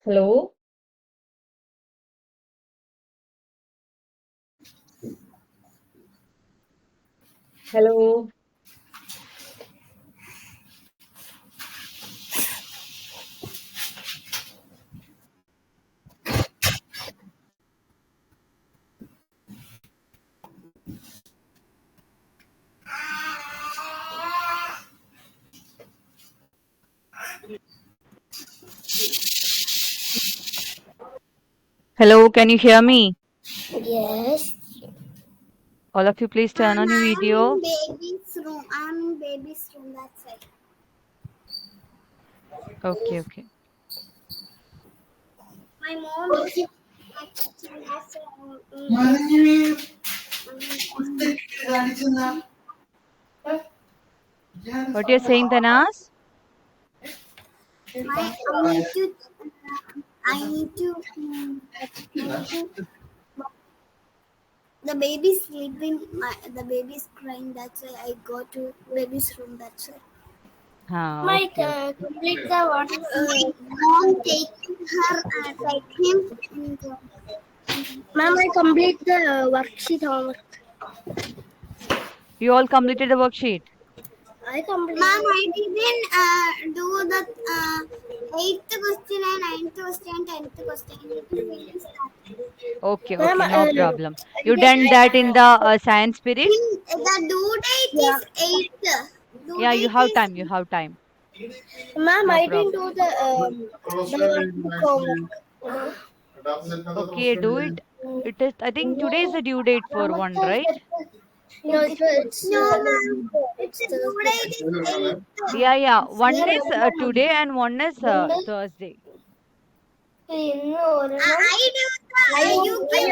Hello. Hello. Hello, can you hear me? Yes. All of you, please turn on your I'm in video. baby's room. I'm in baby's room. That's it. Okay, okay. My mom is at kitchen. That's What you're saying, Tanas? my I need to. I need to. I need to. The baby's sleeping. The baby's crying. That's why I go to baby's room. That's why. My Okay, okay. complete the what? Mom take her. Take him. Ma'am, I complete the worksheet homework. You all completed the worksheet? I completed. Ma'am, I didn't do the eighth question and ninth question, 10th question. I need to finish Okay, that. Ma'am, okay, no problem. I You did. done that in the science period? The due date is 8th. Due Yeah, you date have is. time, you have time. Ma'am, No I didn't problem. do the workbook homework. Okay, do it. It is, I think today is the due date for one, right? No, it's no, ma'am. It's the due date is 8th. Yeah, yeah. One is today and one is Thursday. No, I do the you give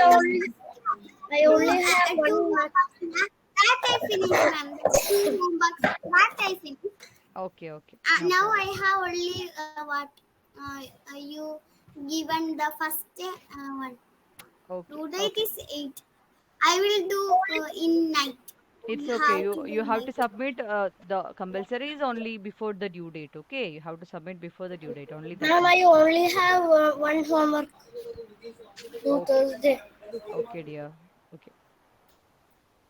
I only have one mark. That I finished, ma'am. Two homeworks. That I finished. Okay, okay. No Now problem. I have only what you given the first one. Okay, Due date okay. is 8. I will do in night. It's We okay. have to You do have to night. submit the compulsory is only before the due date. Okay, you have to submit before the due date. Only that Ma'am, much. I only have one homework. Do Okay, Thursday. okay, dear. Okay.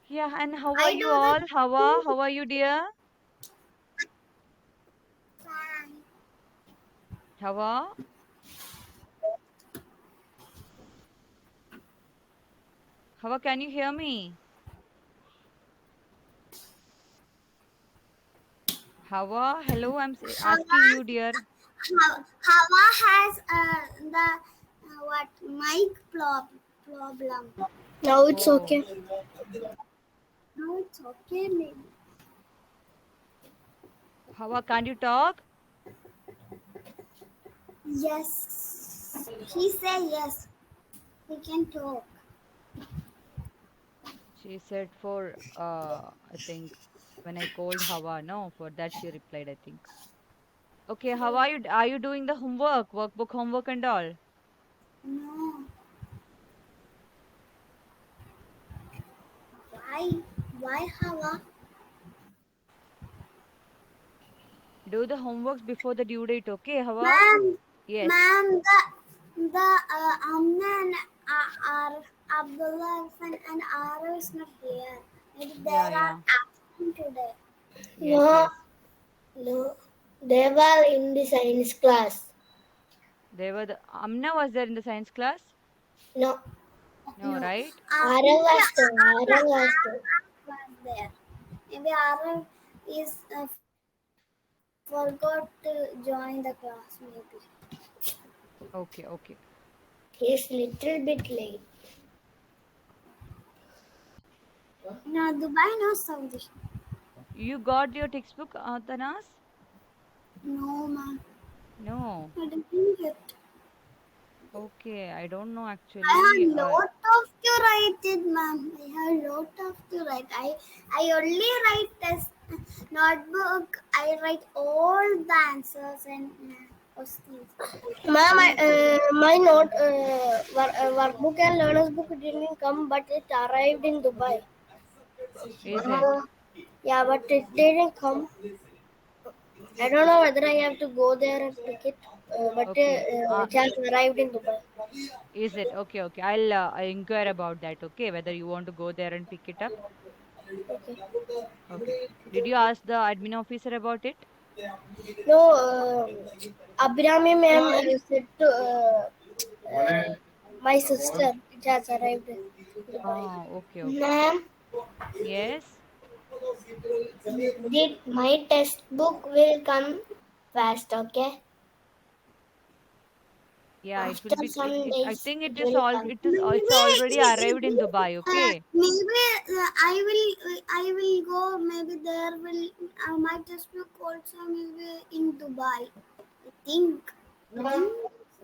Yeah, and how are I you do the all? How are you, dear? Hawa, Hawa, can you hear me? Hawa, hello. Asking you, dear. Hava has the what mic problem. Now it's Oh, okay. Now it's okay, maybe. Hawa, can't you talk? Yes. He said yes. We can talk. She said for I think when I called Hawa, no, for that she replied, I think. Okay, how are you doing the homework, workbook homework and all? No. Why? Why Hava? Do the homeworks before the due date, okay, Hawa? Ma'am, Yes. ma'am, the Amna and Abdullah and Ara is not here. Maybe they Yeah, are yeah. absent today. Yes, No, yes. no. They were in the science class. They were the Amna was there in the science class? No, No, no. right? Ara was there. Ara was there. Was there. Maybe Ara is forgot to join the class. Maybe Okay, okay. he's little bit late. No, Dubai knows Saudi. You got your textbook, Tanas? No, ma'am. No. I didn't get. Okay, I don't know I actually. have lot of to write it, ma'am. I have lot of to write. I only write test notebook. I write all the answers and questions. Ma'am, my note workbook and learner's book didn't come, but it arrived in Dubai. Is it? Yeah, but it didn't come. I don't know whether I have to go there and pick it. But Okay. it has arrived in Dubai. Is it? Okay, okay. I'll inquire about that, okay? Whether you want to go there and pick it up. Okay. Okay. Did you ask the admin officer about it? No, Abhirami ma'am said to my sister it has arrived in Dubai. Ah, okay, okay. Ma'am, Yes. did my test book will come fast, okay? Yeah, it will After be some I days think it it is will all come. it's already arrived in Dubai, okay? Maybe I will go. Maybe there will my test book also will be in Dubai. I think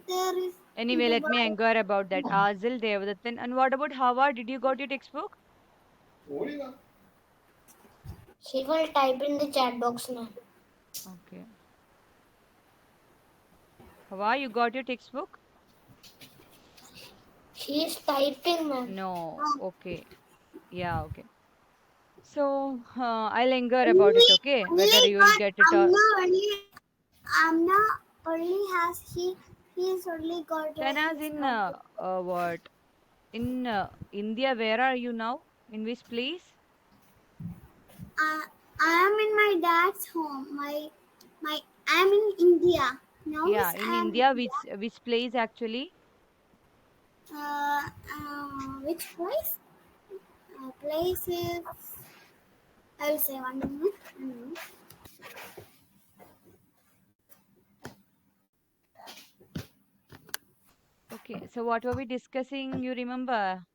there is Anyway, let me Dubai. inquire about that. Azil Devdatan. And what about Hawa? Did you got your textbook? She will type in the chat box now. Okay. Hawa, you got your textbook? She is typing, ma'am. No. Okay. Yeah, okay. So, I'll inquire about it, okay? Whether you will get it or Amna only has he's only got Shana's his in notebook. what? In India, where are you now? In which place? I am in my dad's home. My I am in India. Now Yeah, is in I am India, which place actually? which place? Place is I will say one minute. Okay, so what were we discussing? You remember?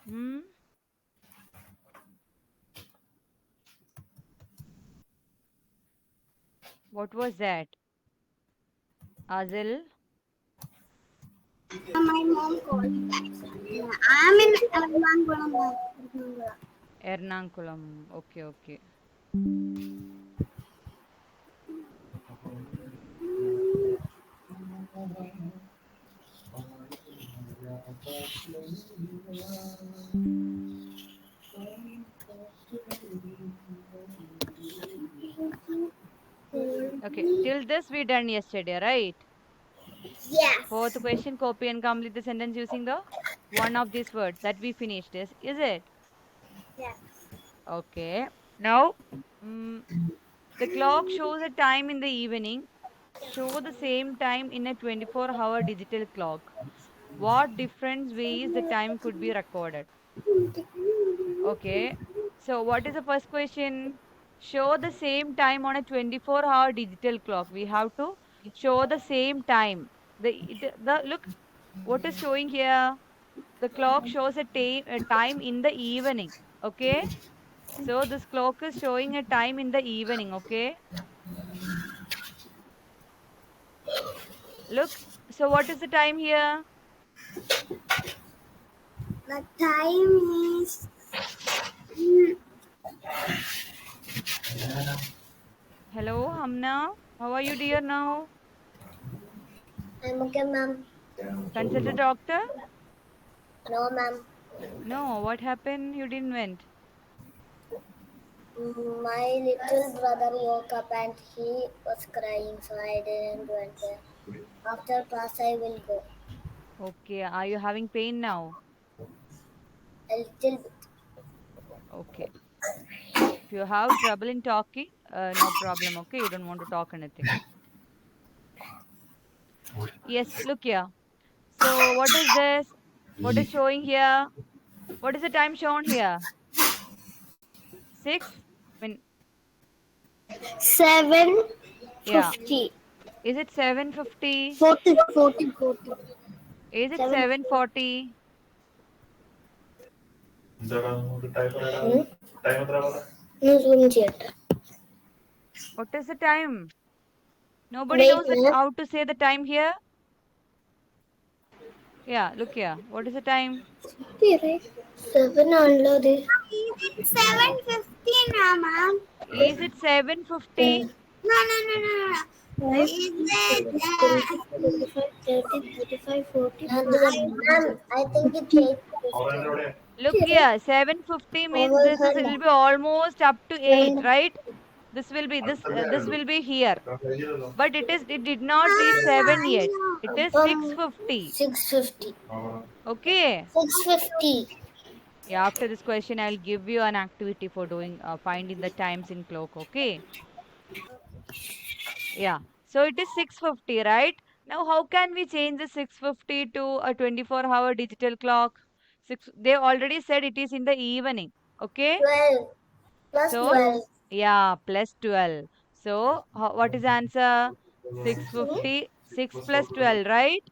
Hmm? What was that? Azil? My mom called me back. I am in Ernakulam. Ernakulam. Okay, okay. Okay, till this we done yesterday, right? Yes. Fourth question, copy and complete the sentence using the one of these words that we finished. Is it? Yes. Okay. Now, mm, the clock shows a time in the evening. Show the same time in a 24-hour digital clock. What different ways the time could be recorded? Okay. So, what is the first question? Show the same time on a 24-hour digital clock. We have to show the same time. The look, what is showing here? The clock shows a time in the evening. Okay. So, this clock is showing a time in the evening. Okay. Look. So, what is the time here? The time is Hello, Hamna. How are you, dear, now? I'm okay, ma'am. Consult a doctor? No, ma'am. No. What happened? You didn't went. My little brother woke up and he was crying, so I didn't went there. After class, I will go. Okay. Are you having pain now? A little bit. Okay. If you have trouble in talking, no problem. Okay. You don't want to talk anything. Yes. Look here. So, what is this? What is showing here? What is the time shown here? 6? When, Seven yeah. 50. Is it 7:50? 40. Is it 7. 7:40? No, zoom theater. What is the time? Nobody Wait, knows ma'am. how to say the time here? Yeah, look here. What is the time? Right? 7 under the. 7:15, ma'am. Is it 7:50? No. Is it 25, 30, 35, 40, ma'am, I think it's 8:15. Look here. 7:50 means this is it will be almost up to 8, right? This will be here. But it did not reach 7 yet. It is 6:50. 6:50. Okay. 6:50. Yeah, after this question, I'll give you an activity for doing finding the times in clock. Okay. Yeah. So it is 6:50, right? Now, how can we change the 6:50 to a 24-hour digital clock? They already said it is in the evening. Okay. 12 plus So, 12. yeah, plus 12. So, what is the answer? 6:50, 6 plus 12, right?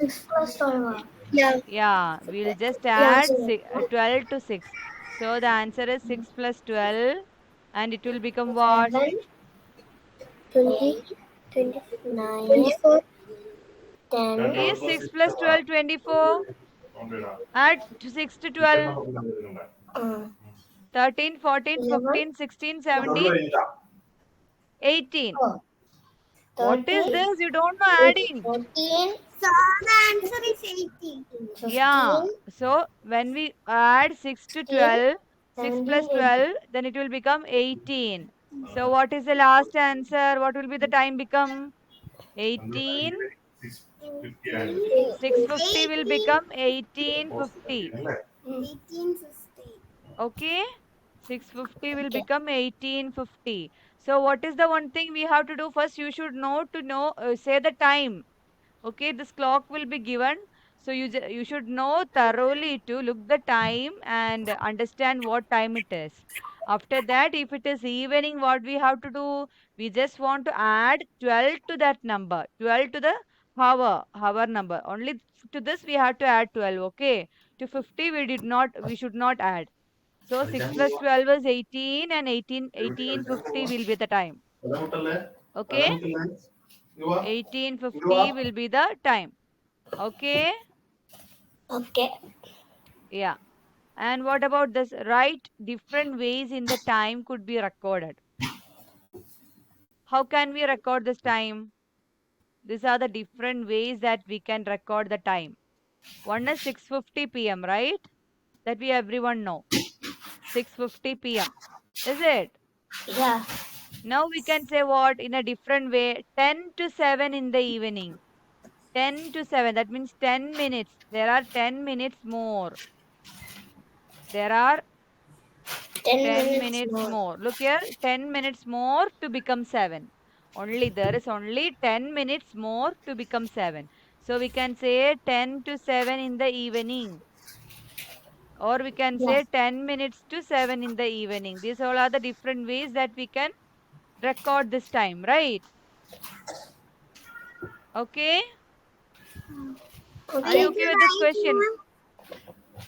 6 plus 12. Yeah. Yeah, we'll just Yeah. add So 12 to 6. So, the answer is 6 plus 12, and it will become what? 7, 20, 29, 24, 10. Is 6 plus 12 24? Add 6 to 12, Uh, 13, 14, 11. 15, 16, 17, 18. Oh, What is 13. this? You don't know 8, adding. 14. So the answer is 18. Yeah. 15. So when we add 6 to 16. 12, 6 plus 17. 18. 12, then it will become 18. So what is the last answer? What will be the time become? 18. 6:50 will 18. become 18:50. 1850. Okay? 6:50 will Okay. become 18:50. So what is the one thing we have to do? First, you should know, say the time. Okay, this clock will be given. So you should know thoroughly to look the time and understand what time it is. After that, if it is evening, what we have to do? We just want to add 12 to that number. 12 to the hour number. Only to this we have to add 12. Okay. To 50 we should not add. So 6 plus 12 is 18, and 18:50 will be the time. Okay. 18:50 will be the time. Okay. Okay. Yeah. And what about this? Write different ways in the time could be recorded. How can we record this time? These are the different ways that we can record the time. One is 6:50 p.m., right? That we everyone know. 6:50 p.m. Is it? Yeah. Now we can say what in a different way? 10 to 7 in the evening. 10 to 7. That means 10 minutes. There are 10 minutes more. There are 10 10 minutes minutes more. more. Look here, 10 minutes more to become 7. There is only 10 minutes more to become 7. So we can say 10 to 7 in the evening. Or we can Yeah. say 10 minutes to 7 in the evening. These all are the different ways that we can record this time, right? Okay? Are We you Okay. have to okay with this write, question? ma'am.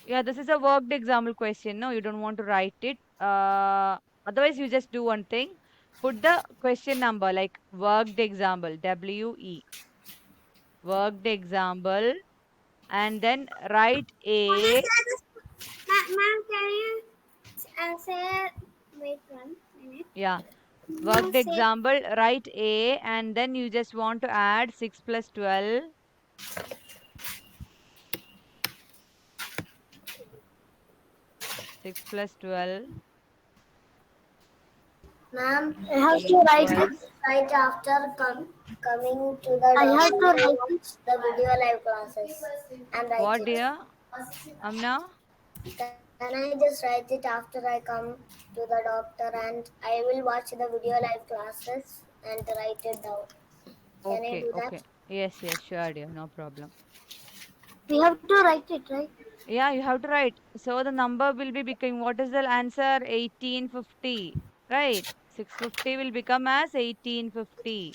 Yeah, this is a worked example question. No, you don't want to write it. Otherwise, you just do one thing. Put the question number like worked example, WE, worked example, and then write Can you A. say this? Ma'am, can you say, wait 1 minute. Yeah, Ma'am, worked say, example, write A, and then you just want to add 6 plus 12. 6 plus 12 Ma'am, I have to write equals. it right after coming to the I have to write it. The video live classes and write What, it. dear? Amna? Can I just write it after I come to the doctor and I will watch the video live classes and write it down? Can I Okay, do that? okay. Yes, yes, sure, dear. No problem. We have to write it, right? Yeah, you have to write. So the number will be becoming, what is the answer? 1850. Right. 650 will become as 1850.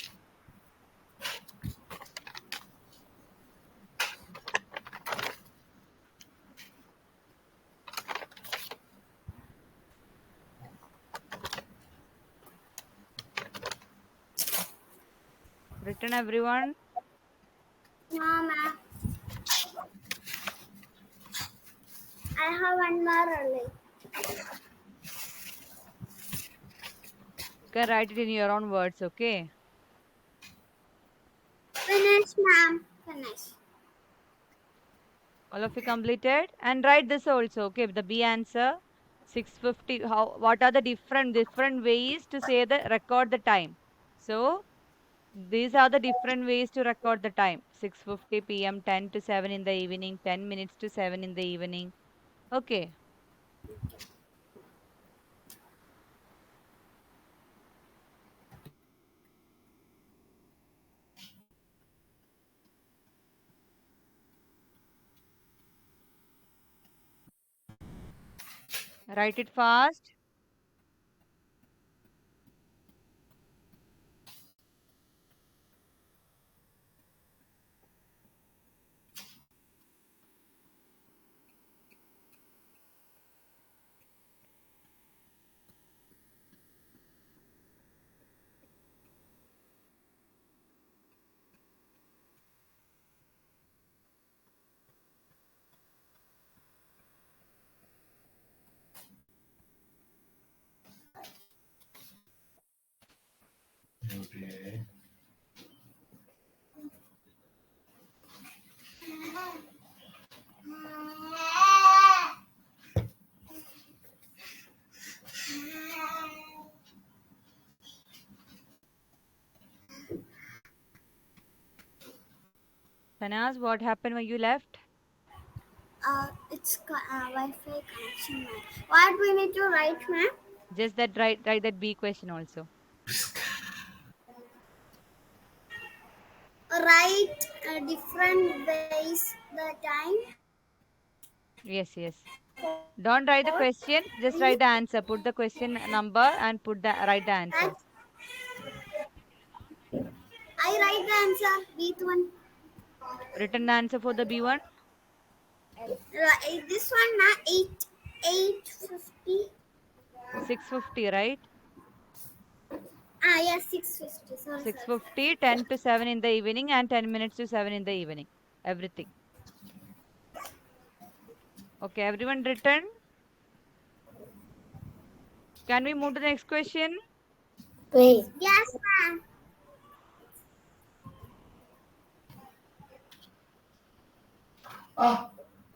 Written, everyone? no, ma'am. I have one more only. You can write it in your own words, okay? Finish, ma'am. Finish. All of you completed? And write this also, okay? The B answer. 6:50. What are the different ways to say the record the time? So these are the different ways to record the time. 6:50 p.m., 10 to 7 in the evening, 10 minutes to 7 in the evening. Okay. Write it fast. Okay. Tanaz, what happened when you left? It's Wi-Fi connection, ma'am. What we need to write, ma'am? Just that write that B question also. Write different ways the time. Yes, yes. Don't write the question, just write the answer. Put the question number and write the answer. That I write the answer. With one. Written the answer for the B1? This one, na 850. 6:50, right? Yes, 650. Sorry, sorry. 6:50, 10 to 7 in the evening, and 10 minutes to 7 in the evening. Everything. Okay, everyone written? Can we move to the next question? Wait. Yes, ma'am.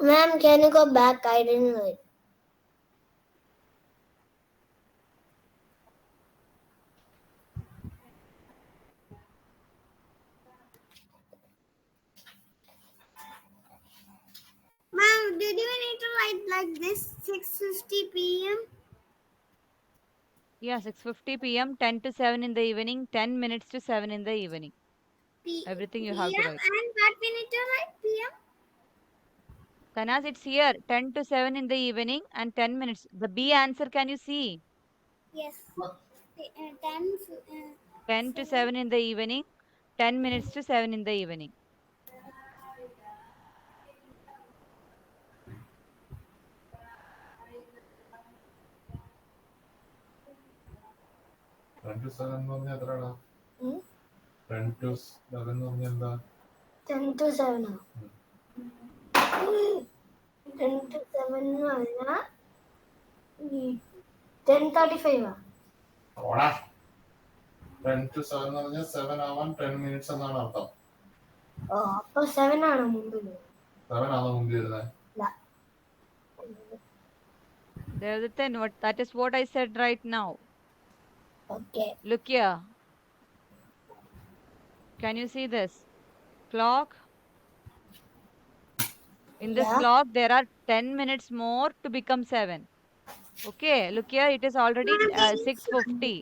Ma'am, can you go back? I didn't know it. Ma'am, did you need to write like this? 6:50 p.m. Yeah, 6:50 p.m., 10 to 7 in the evening, 10 minutes to 7 in the evening. Everything you have to PM write. and what we need to write? PM. Tanas, it's here. 10 to 7 in the evening and 10 minutes. The B answer, can you see? Yes. 10. 10 to 7 in the evening, 10 minutes to 7 in the evening. Ten to 7 എന്ന് പറഞ്ഞാൽ എത്രയാടാ? Hmm? 10 to 11 എന്ന് പറഞ്ഞാൽ എന്താ? 10 to 7. 10 to 7 എന്ന് പറഞ്ഞാൽ 10:35. ഓടാ. 10 to 7 എന്ന് പറഞ്ഞാൽ 7 ആവാൻ 10 minutes എന്നാണ് അർത്ഥം. ഓ, അപ്പൊ 7 ആണോ മുമ്പിൽ? 7 ആണോ മുമ്പിൽ വരുന്നത്? There's a 10. That is what I said right now. Okay. Look here. Can you see this? Clock. In this Yeah. clock, there are 10 minutes more to become 7. Okay, look here. It is already 6:50.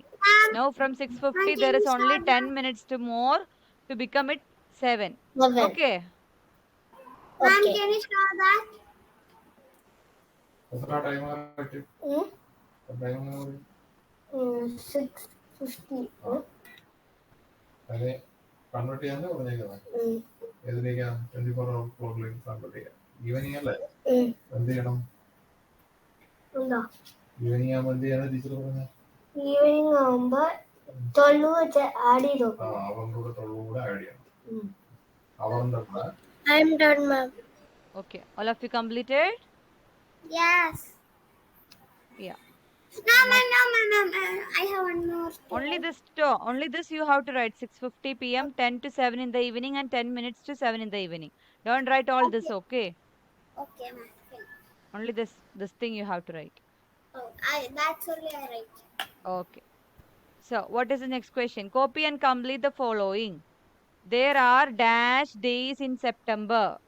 Now from 6:50, Can there is you only start 10 minutes to more to become it 7. 7. Okay. Ma'am, Okay. can you start that? എത്ര time പറ്റും? Time 6:50. അതിനെ convert ചെയ്യാന്ന് പറഞ്ഞേക്കുന്നത്. ഏതിലേക്കാ? 24 hour ക്ലോക്കിലേക്ക് convert ചെയ്യാം. Evening അല്ലേ? എന്ത് ചെയ്യണം? എന്താ? ഈവനിങ് ആകുമ്പോൾ എന്ത് ചെയ്യാനാ ടീച്ചർ പറഞ്ഞത്? ഈവനിങ് ആവുമ്പോ 12 വെച്ച് ആഡ് ചെയ്തോ. അവരുടെ കൂടെ 12 കൂടെ ആഡ് ചെയ്യണം. അവരുടെ കൂടെ. I am done, ma'am. Okay. All of you completed? Yes. Yeah. No, ma'am, no, ma'am, ma'am. I have one more. Only this you have to write. 6:50 p.m., 10 to 7 in the evening, and 10 minutes to 7 in the evening. Don't write all this, okay? Okay, ma'am. Only this thing you have to write. Oh, that's only I write. Okay. So, what is the next question? Copy and complete the following. There are dash days in September.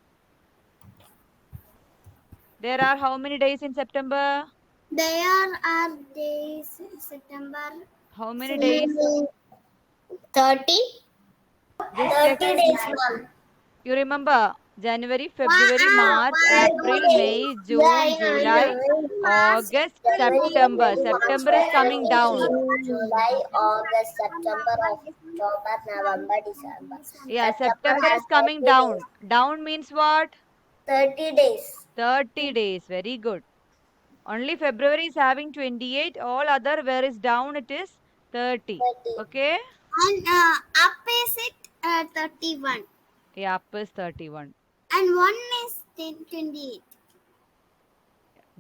There are how many days in September? There are days September. How many days? 30? Just check. 30 days, ma'am. You remember January, February, March, April, 30 days. May, Yeah, June, I know, I July, know. August, January, September. February, March, September is coming April, down. June, July, August, September, October, November, December. Yeah, September September has is coming 30 days. down. Down means what? 30 days. 30 days. Very good. Only February is having 28. All other where is down it is 30. 30. Okay? And up is it 31. Yeah, up is 31. And 1 is 28.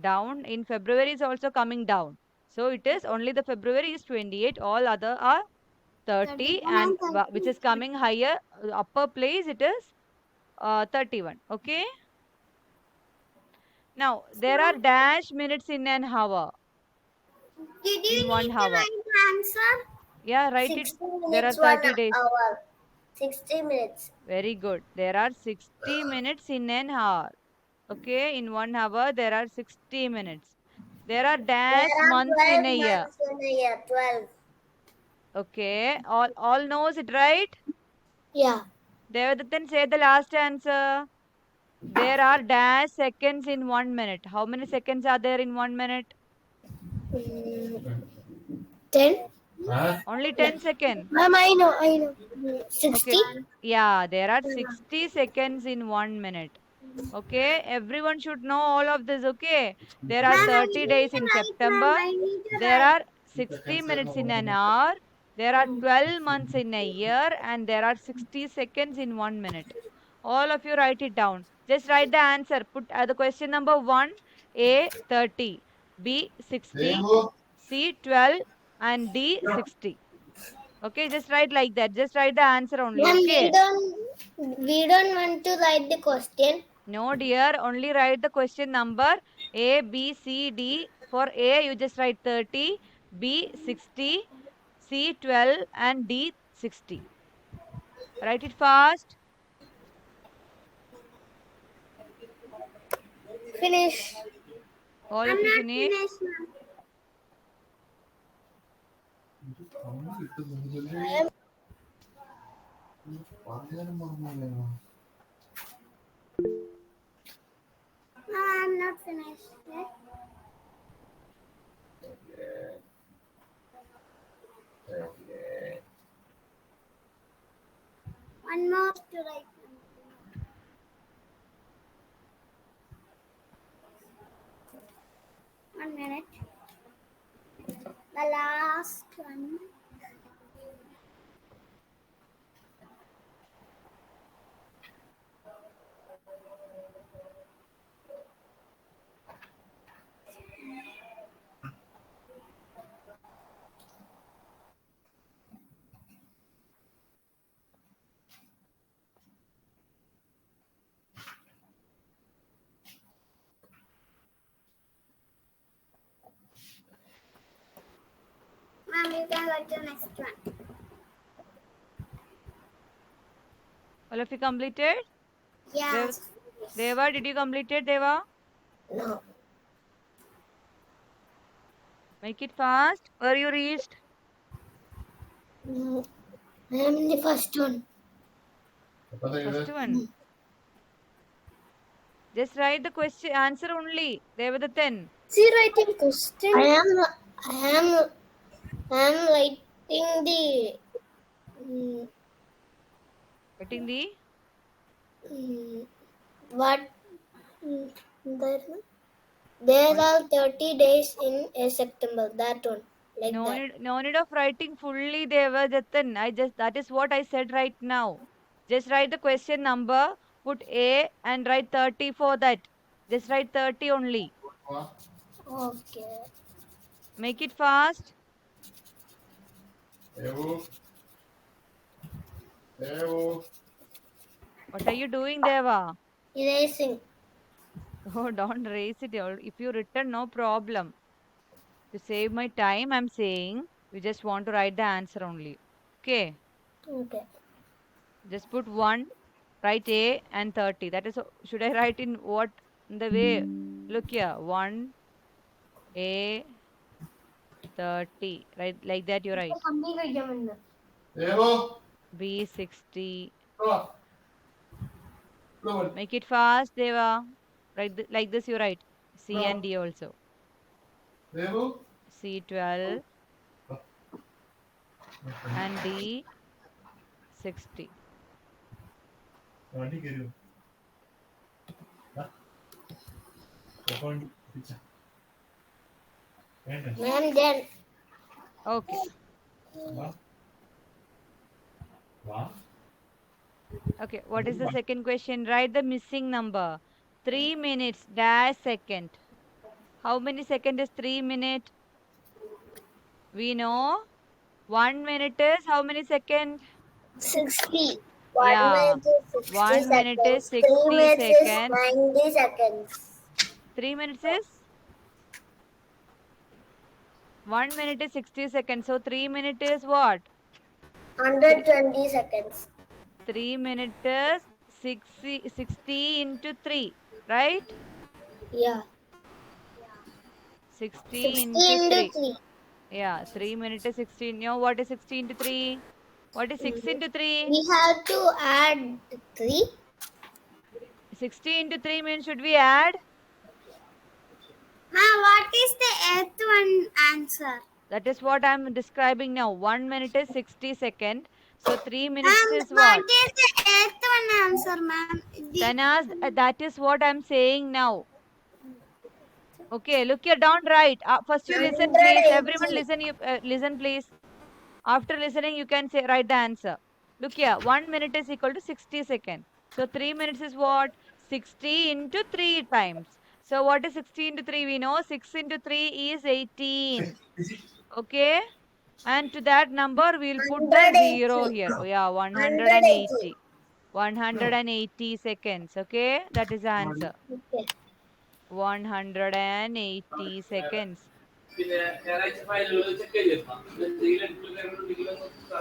Down in February is also coming down. So it is only the February is 28. All other are 30 31 and and 30. which is coming higher upper place it is 31. Okay? Now there are dash minutes in an hour. Did you In 1 need the hour. right answer? Yeah, write it. 60 There are minutes, 30 1 days. hour. 60 minutes. Very good. There are 60 minutes in an hour. Okay, in 1 hour there are 60 minutes. There are dash There are months 12 in a year. months in a year. 12. Okay, all knows it, right? Yeah. Devadatta, say the last answer. There are dash seconds in 1 minute. How many seconds are there in 1 minute? 10? Only 10 seconds. Ma'am, I know. 60? Okay. Yeah, there are 60 seconds in 1 minute. Okay, everyone should know all of this. Okay, there are Ma'am, I 30 need days to in write, ma'am. September. I need to There write. are 60 minutes in an hour. There are 12 months in a year, and there are 60 seconds in 1 minute. All of you write it down. Just write the answer. Put the question number 1, A 30, B 60, C 12, and D 60. Okay, just write like that. Just write the answer only. Ma'am, Okay. we don't want to write the question. No, dear. Only write the question number A, B, C, D. For A, you just write 30, B 60, C 12, and D 60. Write it fast. Finish. All I'm of you not finish. finished, ma'am. No, I'm not finished yet. One more to write. 1 minute. The last one. Ma'am, you can go to next one. All of you completed? Yeah. Deva, did you complete it, Deva? No. Make it fast. Where you reached? No. I am in the first one. First one. Just write the question answer only. Devadatta. See writing question. I am writing the Writing the what there are 30 days in a September. That one. Like that. no need of writing fully, Devadatta. That is what I said right now. Just write the question number, put A and write 30 for that. Just write 30 only. Okay. Make it fast. What are you doing, Deva? Erasing. Oh, don't raise it. If you return, no problem. To save my time, I'm saying we just want to write the answer only. Okay. Okay. Just put 1, write A and 30. That is, should I write in what in the way? Look here. 1, A, 30. Right, like that you write. Devo, B, 60. go. Go. Make it fast, Deva. Like this you write. C and D also. Devo. C, 12 and D, 60. വണ്ടി കയറിയോ Ma'am, then Okay. Okay, what is the second question? Write the missing number. 3 minutes dash second. How many second is 3 minute? We know 1 minute is how many second? 60. Yeah. 1 minute is 60 1 minute is seconds. 3 60 minutes seconds. is 90 seconds. 3 minutes is 1 minute is 60 seconds. So 3 minute is what? 120 seconds. 3 minute is 60 into 3, right? Yeah. 60 60 into into 3. 3. Yeah, 3 minute is 16. You know what is 60 into 3? What is 6 into 3? We have to add 3. 60 into 3 means should we add? Ma'am, what is the eighth one answer? That is what I'm describing now. 1 minute is 60 second. So 3 minutes Ma'am, is what? what is the eighth one answer, ma'am? Tanas, that is what I'm saying now. Okay, look here, don't write. First you listen, please. 180. Everyone listen. Listen, please. After listening, you can say write the answer. Look here, 1 minute is equal to 60 seconds. So 3 minutes is what? 60 into 3 times. So what is 60 into 3? We know 6 into 3 is 18. Okay. And to that number, we'll put the 0 here. Oh, yeah, 180. 180 seconds. Okay. That is the answer. Okay. 180 seconds.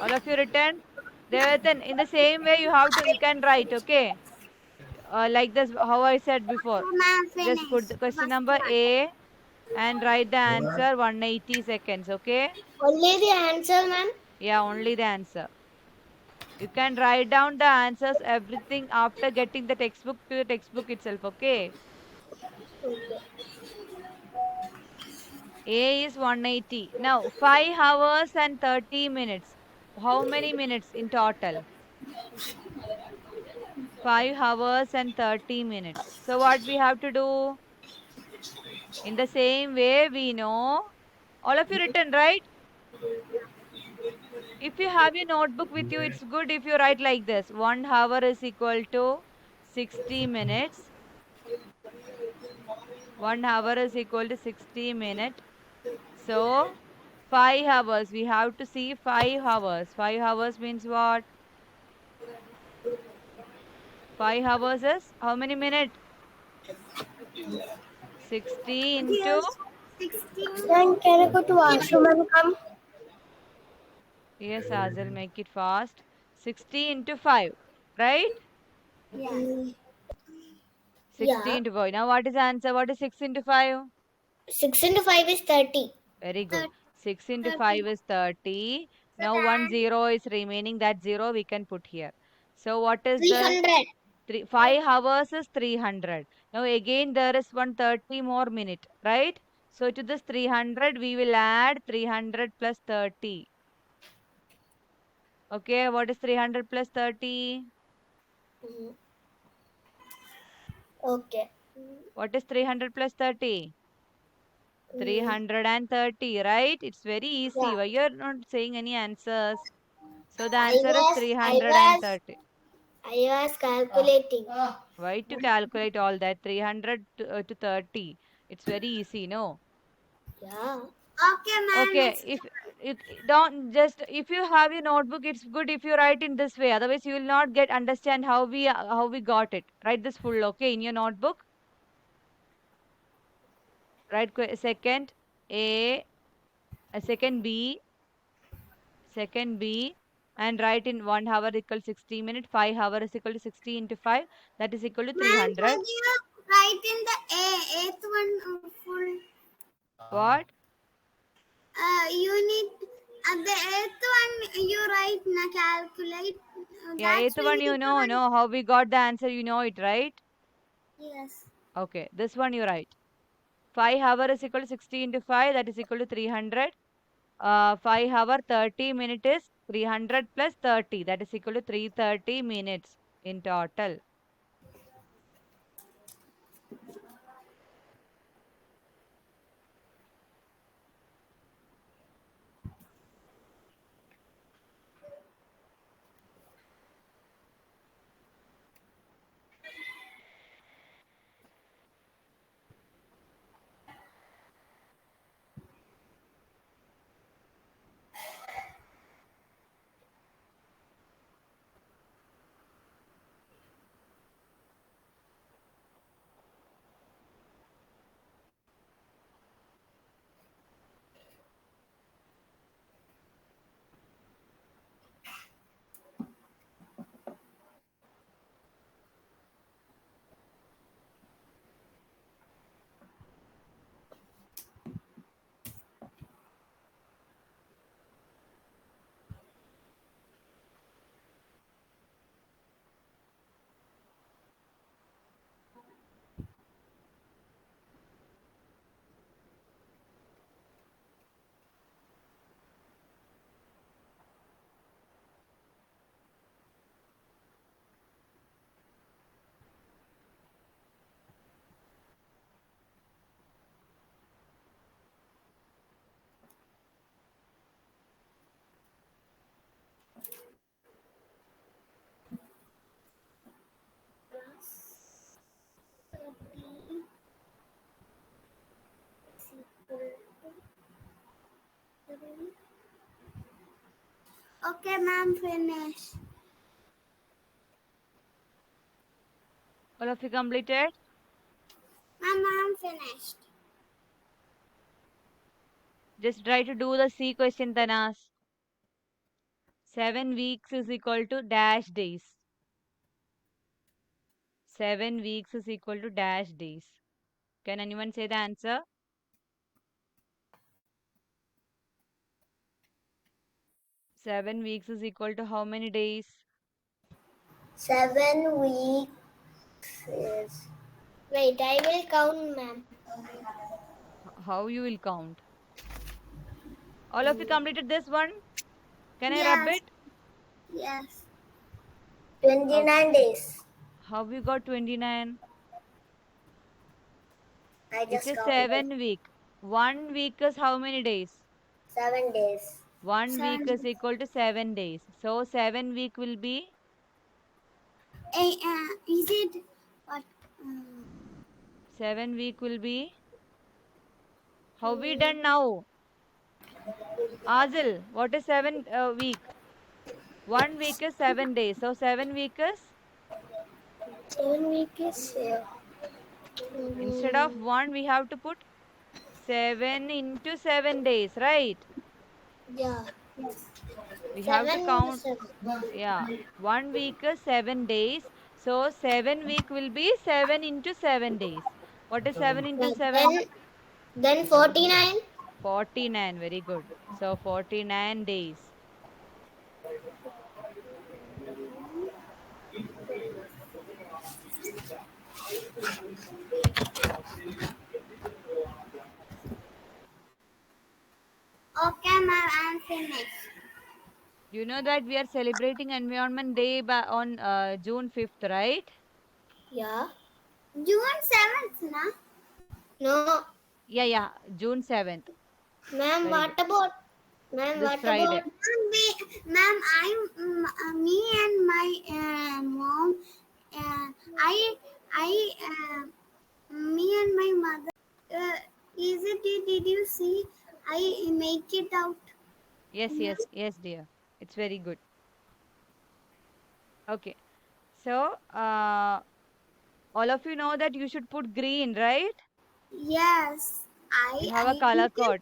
All of you written? Then in the same way you can write, okay? Like this, how I said before. Ma'am, Just put the question number A and write the answer 180 seconds, okay? Only the answer, ma'am. Yeah, only the answer. You can write down the answers, everything after getting the textbook to the textbook itself, okay? A is 180. Now, 5 hours and 30 minutes. How many minutes in total? 5 hours and 30 minutes. So what we have to do? In the same way, we know. All of you written, right? If you have your notebook with you, it's good if you write like this. 1 hour is equal to 60 minutes. 1 hour is equal to 60 minutes. So 5 hours. We have to see 5 hours. 5 hours means what? 5 hours is how many minutes? 60 into. 16. Then can I go to washroom and come? Yes, Azal, make it fast. 60 into 5, right? Yeah. 60 into 5. Now what is the answer? What is 6 into 5? 6 into 5 is 30. Very good. 6 into 5 is 30. Now 1 0 is remaining. That 0 we can put here. So what is 300. 5 hours is 300. Now again there is 130 more minute, right? So to this 300 we will add 300 plus 30. Okay, what is 300 plus 30? Okay. What is 300 plus 30? 330, right? It's very easy. Yeah. Why you're not saying any answers? So the I answer is was- 330. I was calculating. Why to calculate all that? 300 to 30. It's very easy, no? Yeah. Okay, ma'am. Okay, if don't just if you have your notebook, it's good if you write in this way. Otherwise, you will not get understand how we got it. Write this full, okay, in your notebook. Write second A second B, and write in 1 hour equal 60 minutes, 5 hours is equal to 60 into 5, that is equal to Ma'am, 300. can you write in the eighth one full? What? You need the eighth one. You write na calculate. Yeah, That's eighth one very you know, hard. no, how we got the answer, you know it, right? Yes. Okay, this one you write. 5 hours is equal to 60 into 5, that is equal to 300. 5 hour 30 minutes is 300 plus 30, that is equal to 330 minutes in total. Okay, ma'am, finish. All of you completed? Ma'am, I'm finished. Just try to do the C question, Tanas. 7 weeks is equal to dash days. 7 weeks is equal to dash days. Can anyone say the answer? 7 weeks is equal to how many days? 7 weeks is. Wait, I will count, ma'am. How you will count? All of you completed this one? Can I rub Yes. it? Yes. 29 days. How you got 29? I It's just a counted. 7 week. 1 week is how many days? 7 days. 1 week is 7. equal to 7 days. So 7 week will be Is it what? 7 week will be. How we done now? Azil, what is 7 week? 1 week is 7 days. So 7 week is 7 weeks is. instead of 1 we have to put 7 into 7 days, right? Yeah. We have to 7 into count. 7. Yeah, 1 week is 7 days. So 7 week will be 7 into 7 days. What is 7 into Yeah, 7? then 49. 49. Very good. So 49 days. Okay, ma'am, I'm finished. You know that we are celebrating Environment Day on June 5th, right? Yeah. June 7th, na? No. Yeah, June 7th. Ma'am, Very good. This what about Friday. Ma'am, me and my mom, me and my mother, did you see? I make it out. Yes, dear. It's very good. Okay. So, all of you know that you should put green, right? Yes, You have a you color can, code.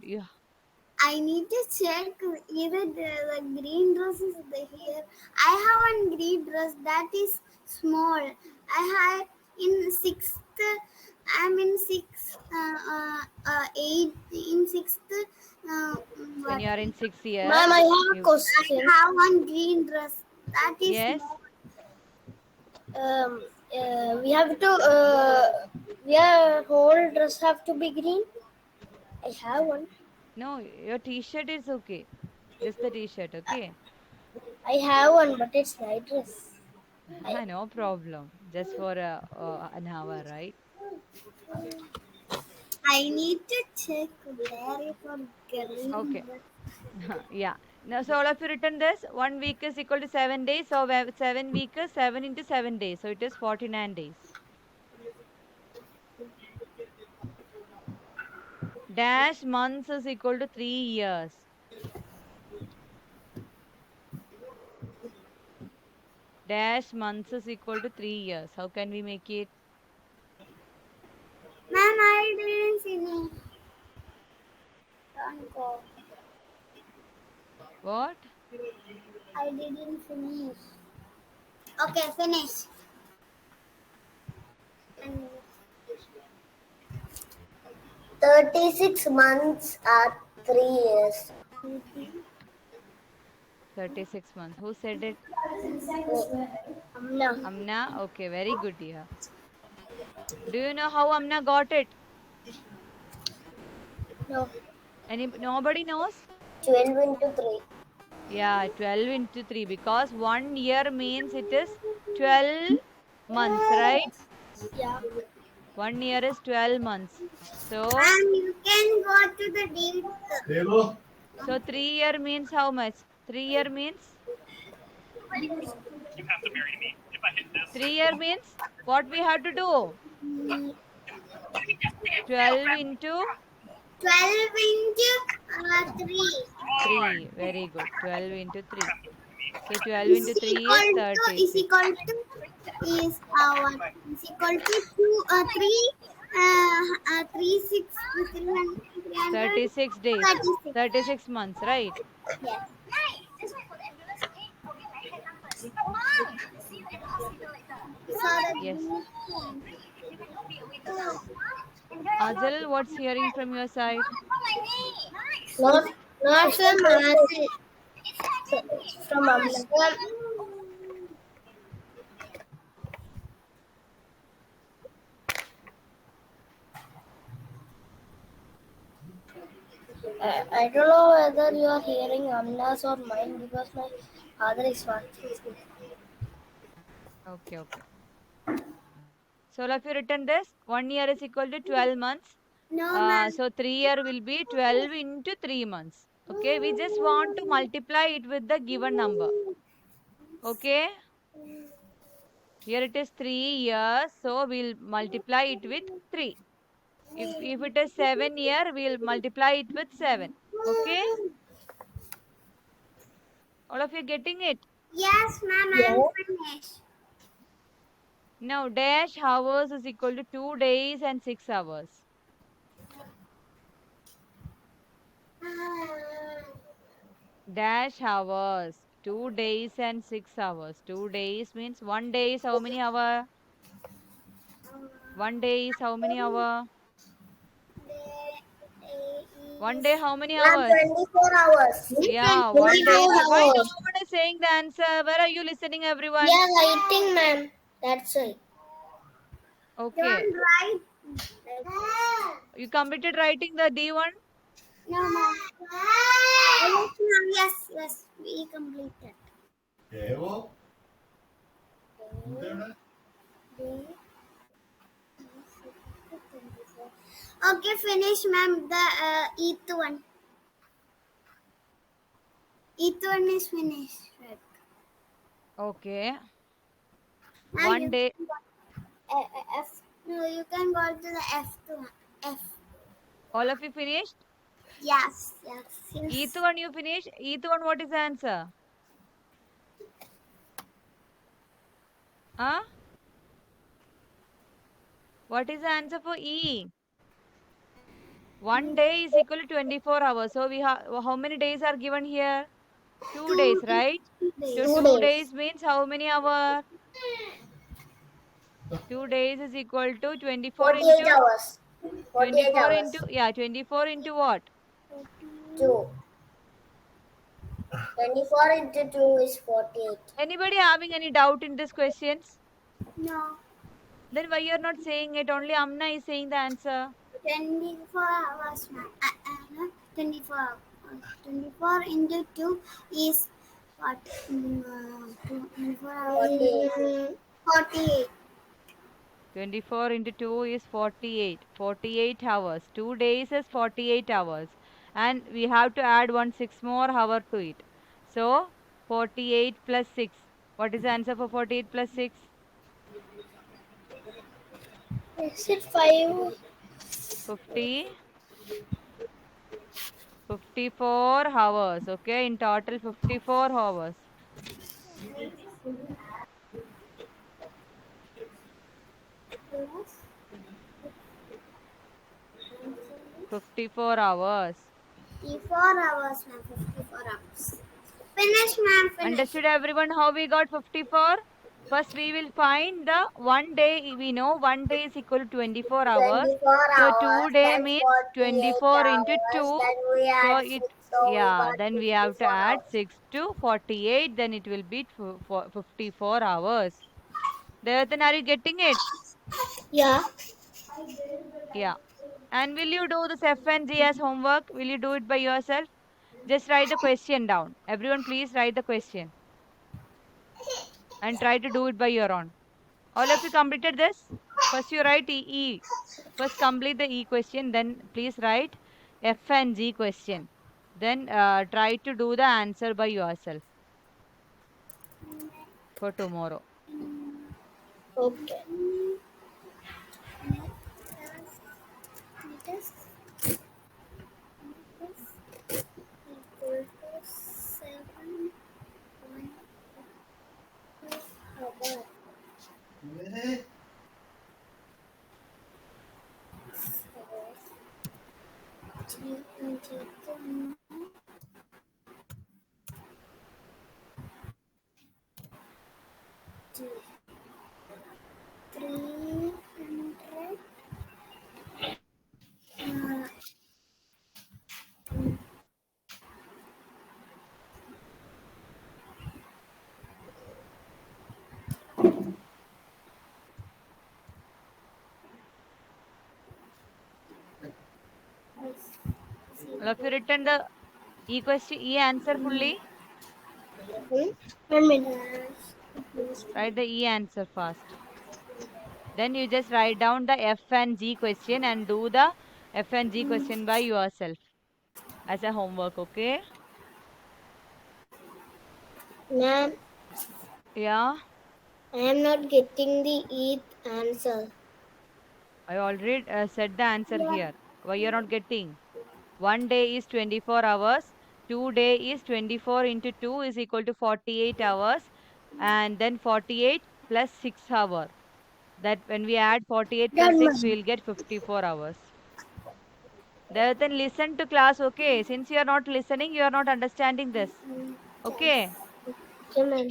I need to check either the green dress is here. I have one green dress that is small. I had in sixth. I'm in sixth, eight in sixth. When What? you are in 6 years. Ma'am, I have a you- question. I have one green dress that is Yes. small. We have to. Yeah, whole dress have to be green. I have one. No, your t-shirt is okay. Just the t-shirt, okay? I have one, but it's night dress. No problem. Just for an hour, right? I need to check where it for green Okay. dress. Yeah. Now, so all of you written this. 1 week is equal to 7 days. So 7 week is 7 into 7 days. So it is 49 days. Dash months is equal to 3 years. Dash months is equal to 3 years. How can we make it? Ma'am, I didn't finish. Don't go. What? I didn't finish. Okay, finish. And 36 months are 3 years. 36 months. Who said it? Amna. Amna? Okay, very good, dear. Do you know how Amna got it? No. Nobody knows? 12 into 3. Yeah, 12 into 3 because 1 year means it is 12 months, right? Yeah. 1 year is 12 months. So, ma'am, you can go to the date. Devo, 3 year means how much? 3 year means? 3 year means what we have to do? 12 into 12 into 3. 3. Very good. 12 into 3. Okay, 12 Is into 3 is equal to 36. is what? Is equal to 2 3 3 6 300 36 days. 36. 36 months, right? Yes. So that Yes. means Azal, what's hearing from your side? Not from Asil. From Amna. I don't know whether you are hearing Amna's or mine because my father is watching. Okay, okay. So all of you written this. 1 year is equal to 12 months. no, ma'am. So 3 year will be 12 into 3 months. Okay, we just want to multiply it with the given number. Okay, here it is 3 years. So we'll multiply it with 3. If it is 7 year, we'll multiply it with 7. Okay, all of you getting it? Yes, ma'am, Yeah. I'm finished. Now dash hours is equal to 2 days and 6 hours. Dash hours. 2 days and 6 hours. 2 days means 1 day is how many hour? 1 day is how many hour? 1 day how many Ma'am, hours? 24 hours. Yeah, 1 day. 24 Why no hours. one is saying the answer? Where are you listening, everyone? Yeah, writing, ma'am. That's why. Okay. Don't write. You completed writing the D1? No, ma'am. Yes, ma'am. Yes, yes, we completed. Devo, എന്താണ്? Okay, finish, ma'am. The eighth one. Eighth one is finished. Right. Okay. Ma'am, 1 you day. can go, F. No, you can go to the F one. F. All of you finished? Yes, yes. Yes. Eighth one you finished? Eighth one, what is the answer? Huh? What is the answer for E? 1 day is equal to 24 hours. So we have how many days are given here? 2 days, right? So 2 days. 2 days means how many hours? 2 days is equal to 24 48 into hours. 48 24 hours. into 24 into what? 2. 24 into 2 is 48. Anybody having any doubt in these questions? No. Then why you're not saying it? Only Amna is saying the answer. 24 hours, ma'am. 24 hours. 24 into 2 is what? 24 hours. 48. 48. 24 into 2 is 48. 48 hours. 2 days is 48 hours. And we have to add 6 more hour to it. So 48 plus 6. What is the answer for 48 plus 6? Is it 5? 50. 54 hours. Okay, in total 54 hours. 54 hours. 54 hours, ma'am. 54 hours. Finish, ma'am. Finish. Understood everyone how we got 54? First we will find the 1 day. We know 1 day is equal to 24 hours. 24 So hours. 2 day Then means 48 24 into hours. 2. Then we So add it, 6. So we yeah, got then we have to 54 add hours. 6 to 48. Then it will be 54 hours. Then are you getting it? Yeah. Yeah. And will you do this F and G as homework? Will you do it by yourself? Just write the question down. Everyone please write the question. And try to do it by your own. All of you completed this? First you write E. First complete the E question. Then please write F and G question. Then try to do the answer by yourself for tomorrow. Okay. It is equal to 7 hours. Three hundred. All of you written the E question, E answer fully. 1 minute. Write the E answer first. Then you just write down the F and G question and do the F and G question by yourself as a homework, okay? Ma'am, Yeah, I am not getting the eighth answer. I already said the answer here. Why you're not getting? 1 day is 24 hours. 2 day is 24 into 2 is equal to 48 hours. And then 48 plus 6 hour. That when we add 48 plus Done, 6, ma'am. we will get 54 hours. Then listen to class, okay? Since you are not listening, you are not understanding this. Okay? Okay, ma'am.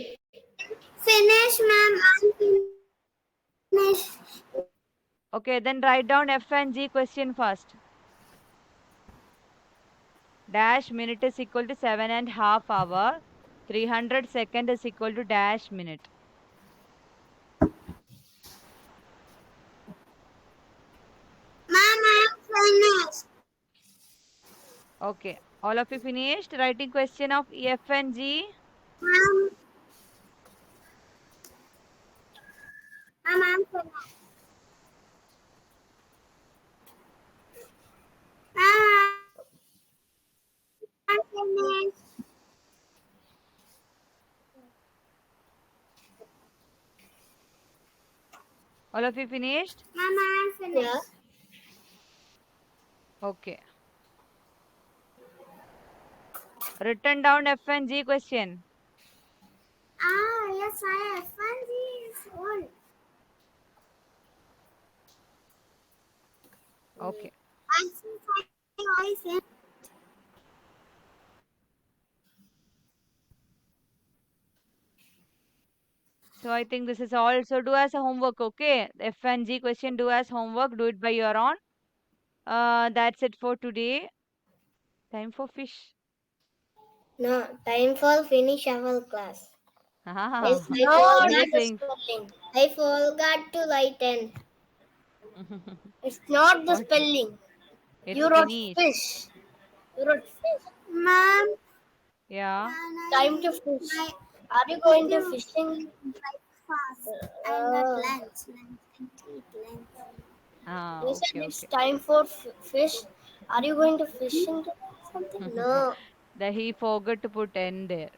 Finish, ma'am. Finish. Okay, then write down F and G question first. Dash minute is equal to 7.5 hour. 300 second is equal to dash minute. Ma'am, I'm finished. Okay. All of you finished writing question of F and G? Ma'am, I'm finished. Ma'am, I'm finished. All of you finished? Ma'am, I'm finished. Yeah. Okay. Written down F and G question. Yes, I have. Fancy is old. Okay. I I said So I think this is all. So do as a homework, okay? F and G question, do as homework. Do it by your own. That's it for today. Time for fish. No, time for finish our class. Ah, I what are you forgot the saying? spelling. I forgot to write N. It's not the What? spelling. It's You wrote finish. fish. You wrote fish. ma'am, Yeah. Time to fish. Are you going to fishing? breakfast and at lunch and eat lunch. Ah, You said okay, it's okay. time for fish. Are you going to fishing today or something? No. That he forgot to put N there.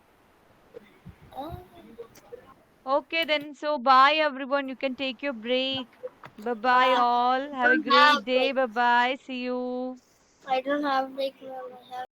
Oh, Okay, then. So bye, everyone. You can take your break. Bye bye, yeah. all. Have a Don't have great day. break. Bye bye. See you. I don't have break. Ma'am. I have